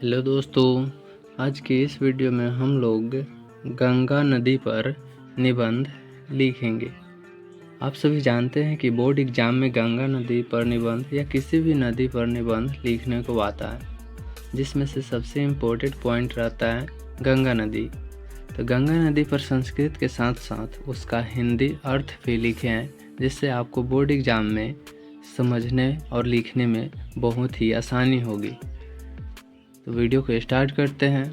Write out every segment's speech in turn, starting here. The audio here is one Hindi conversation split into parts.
हेलो दोस्तों, आज के इस वीडियो में हम लोग गंगा नदी पर निबंध लिखेंगे। आप सभी जानते हैं कि बोर्ड एग्जाम में गंगा नदी पर निबंध या किसी भी नदी पर निबंध लिखने को आता है, जिसमें से सबसे इम्पोर्टेंट पॉइंट रहता है गंगा नदी। तो गंगा नदी पर संस्कृत के साथ साथ उसका हिंदी अर्थ भी लिखे हैं, जिससे आपको बोर्ड एग्जाम में समझने और लिखने में बहुत ही आसानी होगी। तो वीडियो को स्टार्ट करते हैं।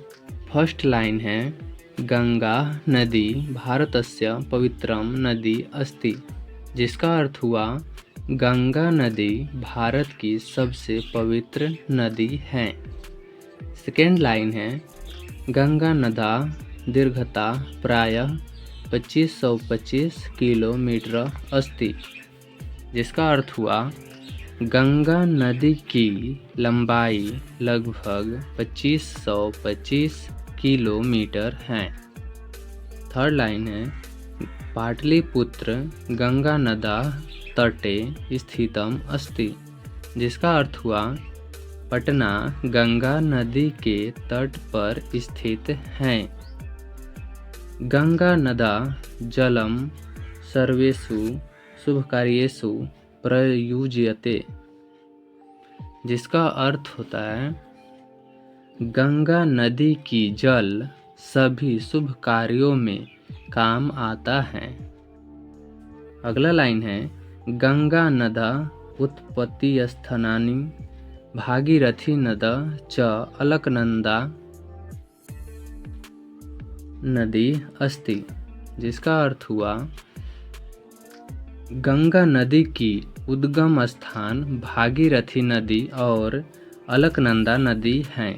फर्स्ट लाइन है, गंगा नदी भारतस्य पवित्रम नदी अस्ति, जिसका अर्थ हुआ गंगा नदी भारत की सबसे पवित्र नदी है। सेकेंड लाइन है, गंगा नदा दीर्घता प्रायः 2525 किलोमीटर अस्ति, जिसका अर्थ हुआ गंगा नदी की लंबाई लगभग 2525 किलोमीटर है। थर्ड लाइन है, पाटलिपुत्र गंगा नदा तटे स्थितम अस्ति, जिसका अर्थ हुआ पटना गंगा नदी के तट पर स्थित है। गंगा नदा जलम सर्वेषु शुभकार्येषु प्रयुज्यते, जिसका अर्थ होता है गंगा नदी की जल सभी शुभ कार्यों में काम आता है। अगला लाइन है, गंगा नदा उत्पत्ति स्थानानि भागीरथी नदा च अलकनंदा नदी अस्ति, जिसका अर्थ हुआ गंगा नदी की उद्गम स्थान भागीरथी नदी और अलकनंदा नदी हैं।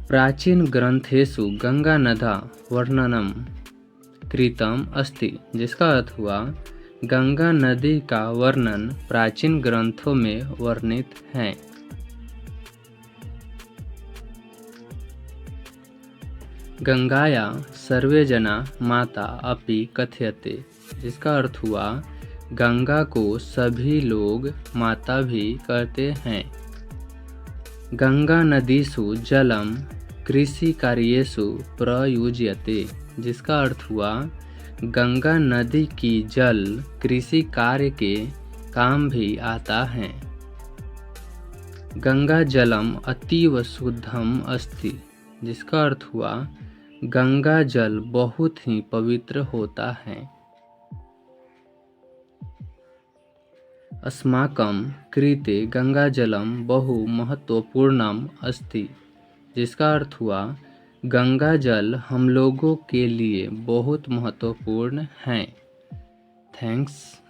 प्राचीन ग्रंथेषु गंगा नदा वर्णनम कृतम अस्ति, जिसका अर्थ हुआ गंगा नदी का वर्णन प्राचीन ग्रंथों में वर्णित है। गंगाया सर्वे जना माता अपि कथयते, जिसका अर्थ हुआ गंगा को सभी लोग माता भी कहते हैं। गंगा नदीसु जलम कृषि कार्येषु प्रयुज्यते, जिसका अर्थ हुआ गंगा नदी की जल कृषि कार्य के काम भी आता है। गंगा जलम अतीव शुद्धम अस्ति, जिसका अर्थ हुआ गंगा जल बहुत ही पवित्र होता है। अस्माकं कृते गंगाजलम बहु महत्वपूर्णम अस्ति, जिसका अर्थ हुआ गंगा जल हम लोगों के लिए बहुत महत्वपूर्ण है। थैंक्स।